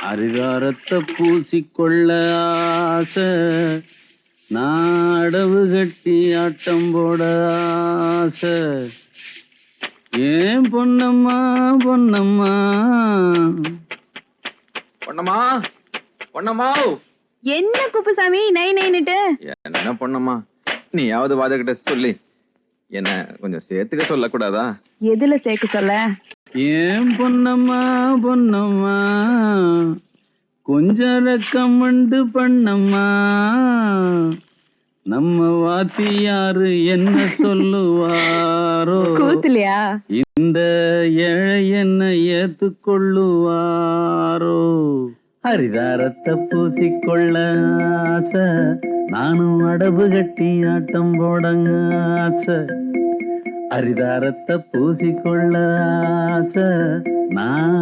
அரிதாரத்தை பூசிக்கொள்ள ஆசை, நாடவு கட்டி ஆட்டம் போட ஆசை. ஏன் பொன்னம்மா பொன்னம்மா பொன்னம்மா பொன்னம்மா. என்ன குப்புசாமி நை நைன்னுட்டு? என்ன பொன்னம்மா, நீயாவது வாதகிட்ட சொல்லி என்ன கொஞ்சம் சேர்த்துக்க சொல்லக்கூடாதா? எதுல சேர்க்க சொல்ல? ஏன் பொன்னம்மா பொன்னம்மா கொஞ்சம் ரெக்கமெண்டு பண்ணம்மா. நம்ம வாத்தியாரு என்ன சொல்லுவாரோ, கூத்துலையா? இந்த ஏழை என்ன ஏத்துக்கொள்ளுவாரோ. ஹரிதாரத்தை பூசிக்கொள்ள ஆசை, நானும் அடவு கட்டி ஆட்டம் போடங்க ஆசை. ஹரிதாரத்தை பூசிக்கொள்ள ஆசை, நான்